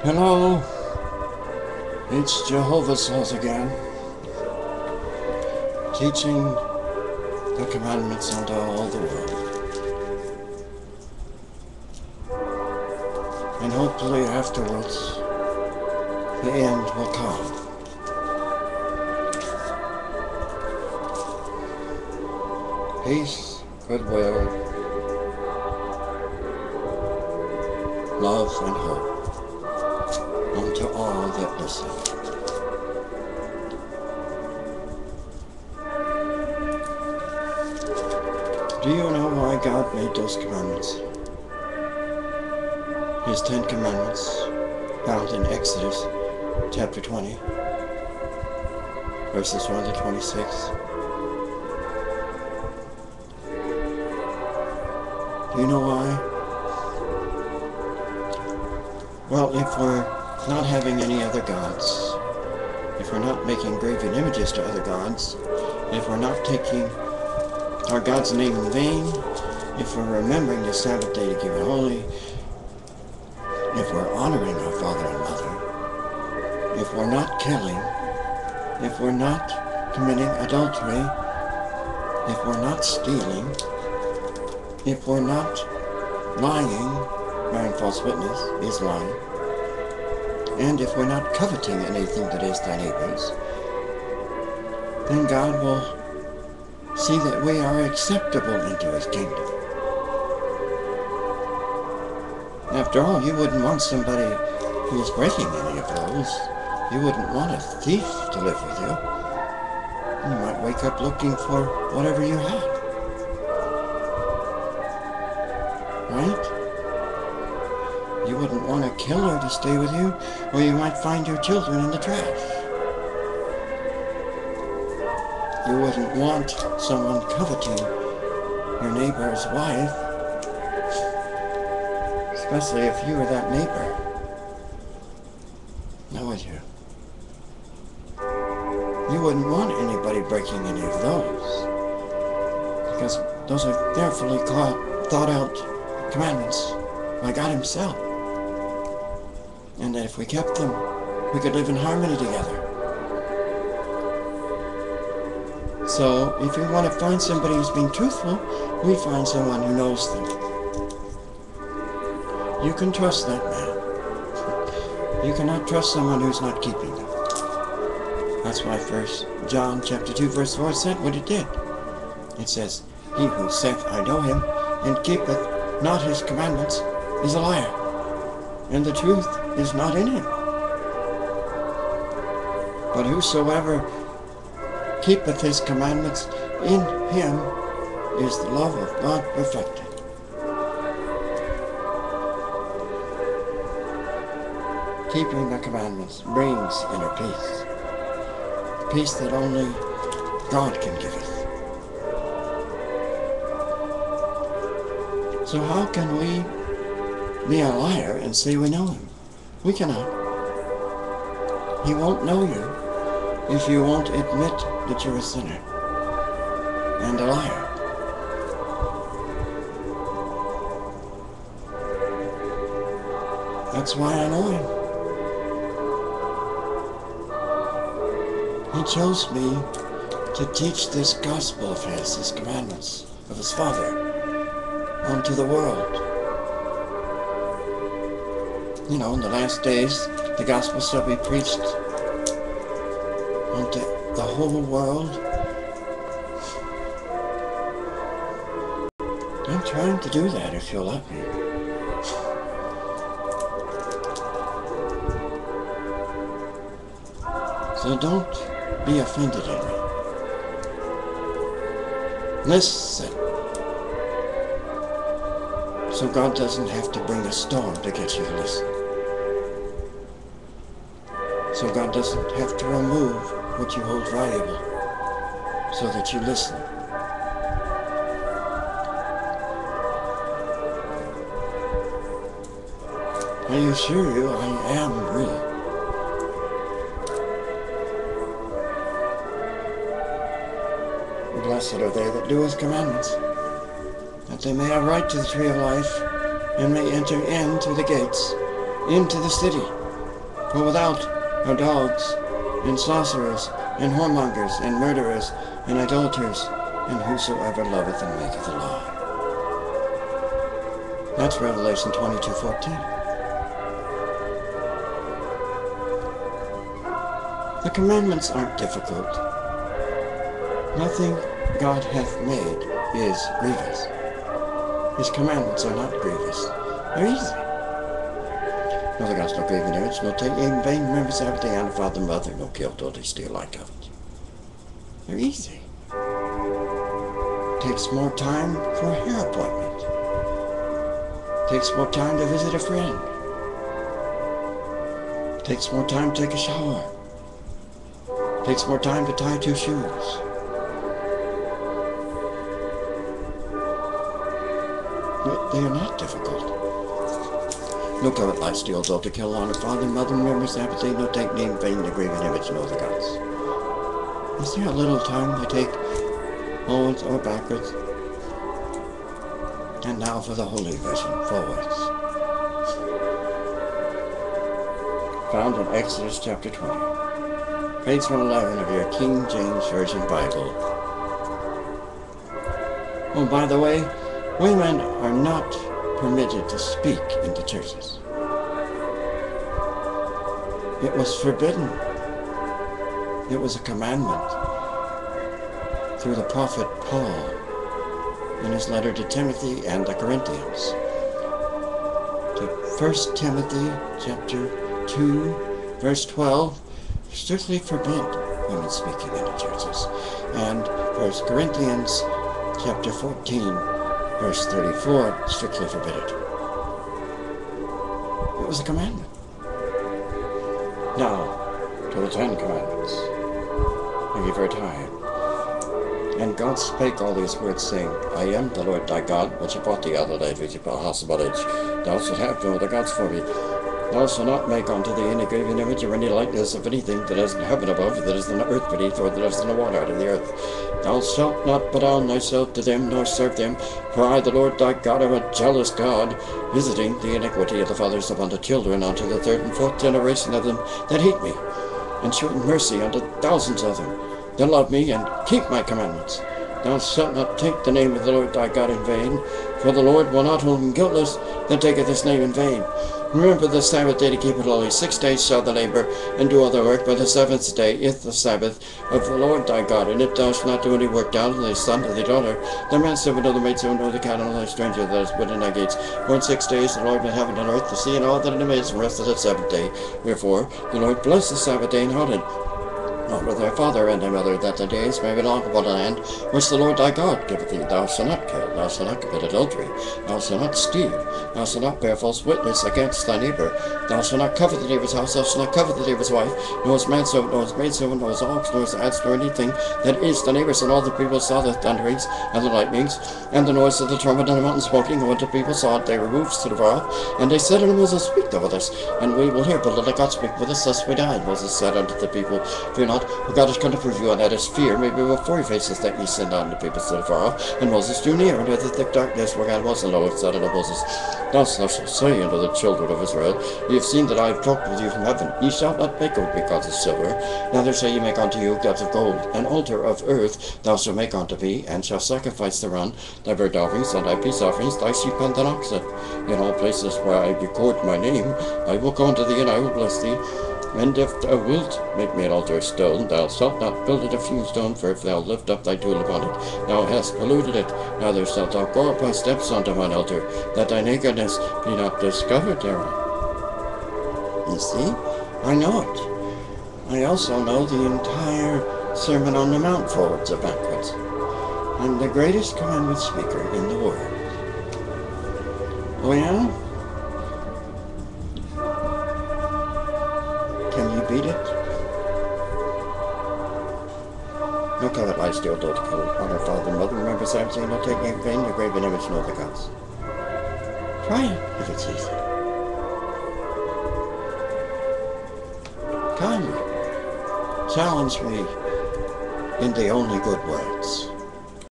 Hello, it's Jehovah's Laws again, teaching the commandments unto all the world. And hopefully afterwards, the end will come. Peace, goodwill, love, and hope unto all that listen. Do you know why God made those commandments? His 10 Commandments, found in Exodus chapter 20, verses 1 to 26. Do you know why? Well, if we're not having any other gods, if we're not making graven images to other gods, if we're not taking our God's name in vain, if we're remembering the Sabbath day to keep it holy, if we're honoring our father and mother, if we're not killing, if we're not committing adultery, if we're not stealing, if we're not lying, bearing false witness is lying, and if we're not coveting anything that is thy neighbor's, then God will see that we are acceptable into his kingdom. After all, you wouldn't want somebody who was breaking any of those. You wouldn't want a thief to live with you. You might wake up looking for whatever you had. Right? You wouldn't want a killer to stay with you, or you might find your children in the trash. You wouldn't want someone coveting your neighbor's wife, especially if you were that neighbor. Now would you? You wouldn't want anybody breaking any of those, because those are carefully thought out commandments by God himself. And that if we kept them, we could live in harmony together. So, if you want to find somebody who's being truthful, we find someone who knows them. You can trust that man. You cannot trust someone who's not keeping them. That's why 1 John chapter 2 verse 4 said what it did. It says, "He who saith, I know him, and keepeth not his commandments, is a liar, and the truth is not in him. But whosoever keepeth his commandments, in him is the love of God perfected." Keeping the commandments brings inner peace. Peace that only God can give us. So how can we be a liar and say we know him? We cannot. He won't know you if you won't admit that you're a sinner and a liar. That's why I know him. He chose me to teach this gospel of his, his commandments of his Father, unto the world. You know, in the last days, the gospel shall be preached unto the whole world. I'm trying to do that if you'll let me. So don't be offended in me. Listen. So God doesn't have to bring a storm to get you to listen. So God doesn't have to remove what you hold valuable so that you listen. I assure you, I am real. Blessed are they that do his commandments, that they may have right to the tree of life, and may enter in through the gates, into the city. For without are dogs, and sorcerers, and whoremongers, and murderers, and idolaters, and whosoever loveth and maketh a lie. That's Revelation 22:14. The commandments aren't difficult. Nothing God hath made is grievous. His commandments are not grievous. They're easy. No, the God's no graven image, no take in vain remember Sabbath day, honor father and mother, no kill, adultery, steal, lie, covet. They're easy. Takes more time for a hair appointment. Takes more time to visit a friend. Takes more time to take a shower. Takes more time to tie 2 shoes. They are not difficult. No covet, lie, steal, adultery, kill, honor father and mother, remember Sabbath day, no take name, vain, the graven image, no other gods. You see how little time they take, forwards or backwards? And now for the Holy Version, forwards. Found in Exodus chapter 20. Page 111 of your King James Version Bible. Oh, by the way, women are not permitted to speak in the churches. It was forbidden. It was a commandment through the prophet Paul in his letter to Timothy and the Corinthians. To 1 Timothy chapter 2, verse 12, strictly forbid women speaking in the churches. And 1 Corinthians chapter 14, verse 34, strictly forbid it. It was a commandment. Now, to the 10 Commandments. Thank you for your time. And God spake all these words, saying, I am the Lord thy God, which have brought thee out of the land which is a house of bondage. Thou shalt have no other gods for me. Thou shalt not make unto thee any graven image or any likeness of anything that is in heaven above, that is in the earth beneath, or that is in the water out of the earth. Thou shalt not bow down thyself to them, nor serve them. For I, the Lord thy God, am a jealous God, visiting the iniquity of the fathers upon the children, unto the 3rd and 4th generation of them that hate me, and shewing mercy unto thousands of them that love me and keep my commandments. Thou shalt not take the name of the Lord thy God in vain, for the Lord will not hold him guiltless that taketh his name in vain. Remember the Sabbath day to keep it holy. 6 days shalt thou labor and do all thy work, but the 7th day is the Sabbath of the Lord thy God. And if thou shalt not do any work, thou, thy son, or thy daughter, thy manservant, or the maidservant, or the cattle, or thy stranger that is within thy gates. For in 6 days the Lord made heaven and earth, the sea, and all that in them is, and rested the 7th day. Wherefore the Lord blessed the Sabbath day and honored it. Honor thy father and thy mother, that thy days may be long upon the land which the Lord thy God giveth thee. Thou shalt not kill, thou shalt not commit adultery, thou shalt not steal, thou shalt not bear false witness against thy neighbor, thou shalt not covet the neighbor's house, thou shalt not covet the neighbor's wife, nor his manservant, nor his maidservant, nor his ox, nor his ass, nor anything that is the neighbor's. And all the people saw the thunderings and the lightnings and the noise of the trumpet and the mountain smoking. And when the people saw it, they removed to the far, and they said unto Moses, Speak thou with us, and we will hear, but let God speak with us, lest we die. And Moses said unto the people, Fear not, for God is come to prove you, and that his fear may be before your faces, that ye send on the people to the far off. And Moses drew near unto the thick darkness where God was, and the Lord said unto Moses, Thus thou shalt say unto the children of Israel, Ye have seen that I have talked with you from heaven. Ye shall not make unto me gods of silver, neither shall ye make unto you gods of gold. An altar of earth thou shalt make unto me, and shalt sacrifice thereon thy burnt offerings and thy peace offerings, thy sheep and thine oxen. In all places where I record my name, I will go unto thee, and I will bless thee. And if thou wilt make me an altar of stone, thou shalt not build it of hewn stone, for if thou lift up thy tool upon it, thou hast polluted it. Neither shalt thou go up by steps unto mine altar, that thy nakedness be not discovered thereon. You see, I know it. I also know the entire Sermon on the Mount forwards or backwards. I'm the greatest commandment speaker in the world. Oh yeah? Can you beat it? No covet, lie, steal, adultery, kill, honor father and mother, remember Sabbath day, not take in vain your graven image, nor the gods. Try it if it's easy. Kindly challenge me in the only good words.